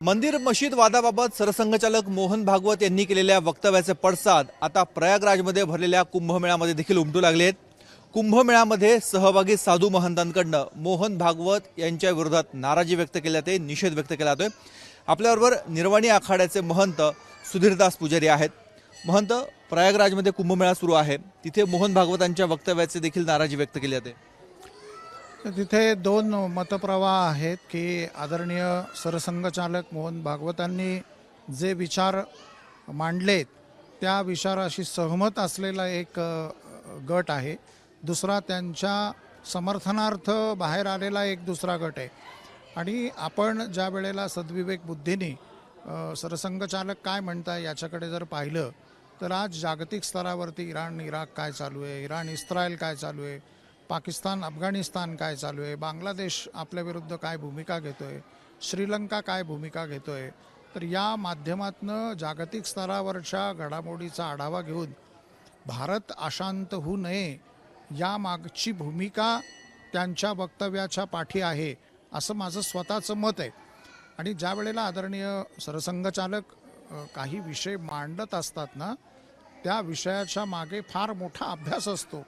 मंदिर मशीद वादाबाबत सरसंघचालक मोहन भागवत यांनी केलेल्या वक्तव्याचे पडसाद आता प्रयागराजमध्ये भरलेल्या कुंभमेळ्यामध्ये देखील उमटू लागले आहेत। कुंभमेळ्यामध्ये सहभागी साधू महंतांकडनं मोहन भागवत यांच्या विरोधात नाराजी व्यक्त केली जाते, निषेध व्यक्त केला जातोय। आपल्याबरोबर निर्वाणी आखाड्याचे महंत सुधीरदास पुजारी आहेत। महंत, प्रयागराजमध्ये कुंभमेळा सुरू आहे, तिथे मोहन भागवतांच्या वक्तव्याचे देखील नाराजी व्यक्त केली जाते। तिथे दोन मतप्रवाह आहेत की आदरणीय सरसंघचालक मोहन भागवतांनी जे विचार मांडलेत त्या विचाराशी सहमत असलेला एक गट आहे, दुसरा त्यांच्या समर्थनार्थ बाहेर आलेला एक दुसरा गट आहे। आणि आपण ज्या वेळेला सद्विवेक बुद्धीने सरसंघचालक काय म्हणताय याच्याकडे जर पाहिलं तर आज जागतिक स्तरावरती इराण इराक काय चालू आहे, इराण इस्रायल काय चालू आहे, पाकिस्तान अफगाणिस्तान काय चालू आहे, बांगलादेश आपल्या विरुद्ध काय भूमिका घेतोय, श्रीलंका काय भूमिका घेतोय, तर या माध्यमातनं जागतिक स्तरावरच्या घडामोडीचा आढावा घेऊन भारत अशांत होऊ नये या मागची भूमिका त्यांच्या वक्तव्याच्या पाठी आहे असं माझं स्वतःचं मत आहे। आणि ज्या वेळेला आदरणीय सरसंघचालक काही विषय मांडत असतात ना, त्या विषयाच्या मागे फार मोठा अभ्यास असतो।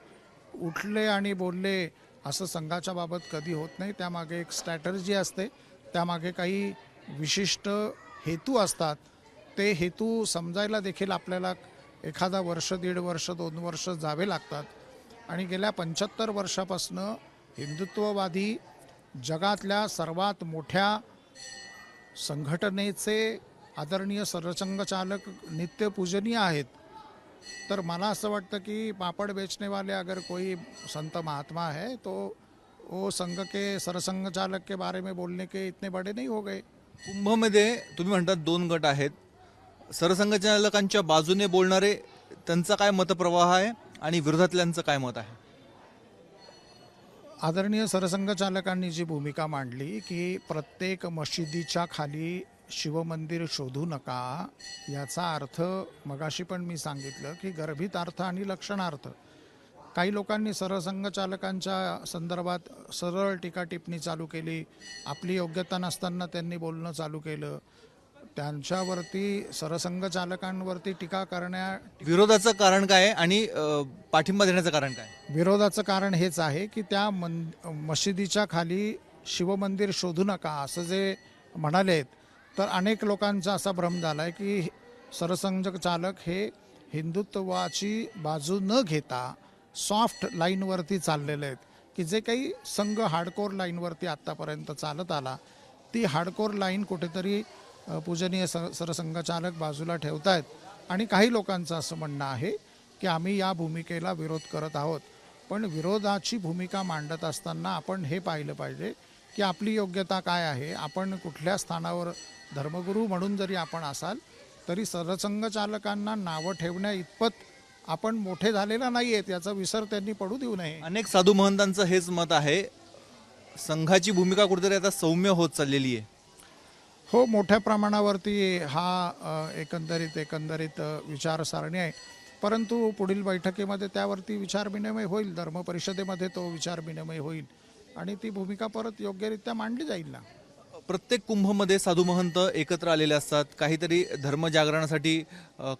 उठले आणि बोलले असं संघाच्या बाबत कधी होत नाही, त्यामागे एक स्ट्रॅटर्जी असते, त्यामागे काही विशिष्ट हेतू असतात। ते हेतू समजायला देखील आपल्याला एखादा वर्ष, दीड वर्ष, 2 वर्ष जावे लागतात। आणि गेल्या 75 वर्षापासून हिंदुत्ववादी जगातल्या सर्वात मोठ्या संघटनेचे आदरणीय सरसंघचालक नित्यपूजनीय आहेत। तर मला असं वाटतं कि पापड़ बेचने वाले अगर कोई संत महात्मा है तो वो संघ के सरसंघचालक के बारे में बोलने के इतने बड़े नहीं हो गए। कुंभमध्ये तुम्ही म्हणतात दोन गट आहेत, सरसंघचालकांच्या बाजूने बोलणारे त्यांचा काय मतप्रवाह आहे आणि विरोधातल्यांचं काय मत आहे? आदरणीय सरसंघचालकांनी जी भूमिका मांडली की प्रत्येक मशिदीच्या खाली शिवमंदिर शोधू नका, याचा अर्थ मगाशी पण मी सांगितलं की गर्भित अर्थ आणि लक्षणार्थ। काही लोकांनी सरसंघचालकांच्या संदर्भात सरळ टीका टिप्पणी चालू केली, आपली योग्यता नसताना त्यांनी बोलणं चालू केलं, त्यांच्यावरती सरसंघचालकांवरती टीका करण्या विरोधाचं कारण काय आणि पाठिंबा देण्याचं कारण काय? विरोधाचं कारण हेच आहे की त्या मशिदीच्या खाली शिवमंदिर शोधू नका असं जे म्हणालेत, तर अनेक लोकांचा असा भ्रम झालाय की सरसंघचालक हे हिंदुत्वाची बाजू न घेता सॉफ्ट लाईनवरती चाललेले आहेत, की जे काही संघ हार्डकोर लाईनवरती आत्तापर्यंत चालत आला ती हार्डकोर लाईन कुठेतरी पूजनीय सरसंघचालक बाजूला ठेवतायत। आणि काही लोकांचं असं म्हणणं आहे की आम्ही या भूमिकेला विरोध करत आहोत, पण विरोधाची भूमिका मांडत असताना आपण हे पाहिलं पाहिजे की आपली योग्यता काय आहे, आपण कुठल्या स्थानावर धर्मगुरू म्हणून जरी आपण असाल तरी सरसंघचालकांना नावं ठेवण्या इतपत आपण मोठे झालेला नाही आहेत, याचा विसर त्यांनी पडू देऊ नये। अनेक साधू महंतांचं हेच मत आहे, संघाची भूमिका कुठेतरी आता सौम्य होत चाललेली आहे। हो, मोठ्या प्रमाणावरती हा एकंदरीत विचारसरणी आहे, परंतु पुढील बैठकीमध्ये त्यावरती विचारविनिमय होईल, धर्म परिषदेमध्ये तो विचारविनिमय होईल आणि ती भूमिका परत योग्यरित्या मांडली जाईल ना। प्रत्येक कुंभमध्ये साधू महंत एकत्र आलेले असतात, काहीतरी धर्मजागरणासाठी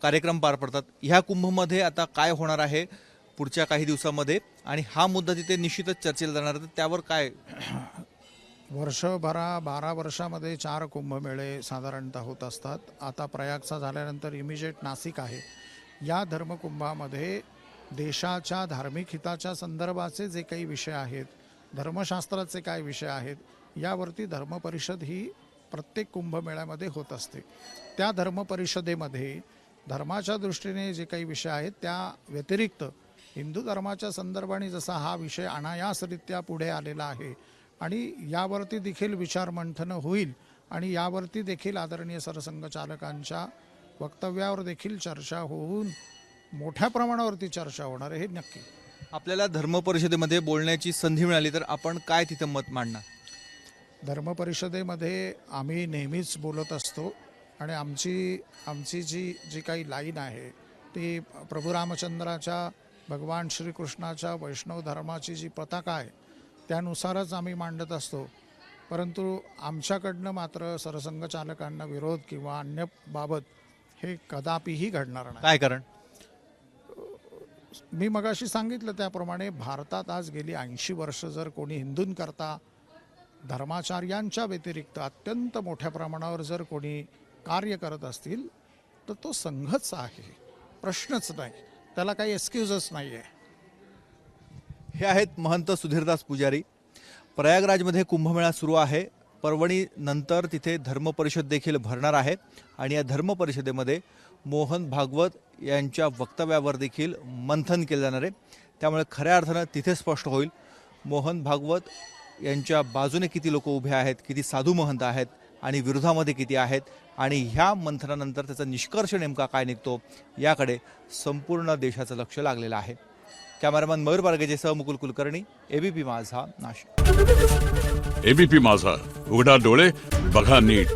कार्यक्रम पार पडतात। ह्या कुंभमध्ये आता काय होणार आहे पुढच्या काही दिवसामध्ये आणि हा मुद्दा तिथे निश्चितच चर्चेला जाणार आहे, त्यावर काय? 12 वर्षामध्ये 4 कुंभमेळे साधारणतः होत असतात। आता प्रयागचा झाल्यानंतर इमिजिएट नाशिक आहे। या धर्मकुंभामध्ये देशाच्या धार्मिक हिताच्या संदर्भाचे जे काही विषय आहेत, धर्मशास्त्राचे काय विषय आहेत, यावरती धर्मपरिषद ही प्रत्येक कुंभमेळ्यामध्ये होत असते। त्या धर्मपरिषदेमध्ये धर्माच्या दृष्टीने जे काही विषय आहेत त्या व्यतिरिक्त हिंदू धर्माच्या संदर्भाने जसा हा विषय अनायासरित्या पुढे आलेला आहे आणि यावरती देखील विचारमंथनं होईल आणि यावरती देखील आदरणीय सरसंघचालकांच्या वक्तव्यावर देखील चर्चा होऊन मोठ्या प्रमाणावरती चर्चा होणार आहे, हे नक्की। आपल्याला धर्मपरिषदेमध्ये बोलण्याची संधी मिळाली तर आपण काय तिथे मत मांडणार? धर्मपरिषदेमध्ये आम्ही नेहमीच बोलत असतो आणि आमची जी काही लाईन आहे ती प्रभू रामचंद्राच्या, भगवान श्रीकृष्णाच्या वैष्णव धर्माची जी पताका आहे त्यानुसारच आम्ही मांडत असतो। परंतु आमच्याकडनं मात्र सरसंघचालकांना विरोध किंवा अन्य बाबत हे कदापिही घडणार नाही. काय कारण? मी मगाशी सांगितलं त्याप्रमाणे भारतात आज गेली 80 वर्ष जर कोणी हिंदूंकरता धर्माचार्यांच्या व्यतिरिक्त अत्यंत मोठ्या प्रमाणावर जर कोणी कार्य करत असतील तर तो संघच आहे, प्रश्नच नाही, त्याला काही एक्सक्यूजच नाही आहे. हे आहेत महंत सुधीरदास पुजारी. प्रयागराजमध्ये कुंभमेळा सुरू आहे. परवणी नंतर तिथे धर्मपरिषद देखील भरणार आहे आणि या धर्मपरिषदेमध्ये मोहन भागवत यांच्या वक्तव्यावर देखील मंथन केलं जाणार आहे. त्यामुळे खऱ्या अर्थानं तिथे स्पष्ट होईल मोहन भागवत यांच्या बाजूने किती लोक उभे आहेत, किती साधू महंत आहेत आणि विरोधामध्ये किती आहेत आणि ह्या मंथनानंतर त्याचा निष्कर्ष नेमका काय निघतो याकडे संपूर्ण देशाचं लक्ष लागलेलं आहे. कॅमेरामॅन मयूर पारगेजेसह मुकुल कुलकर्णी, एबीपी माझा, नाशिक. एबीपी माझा, उघडा डोळे बघा नीट.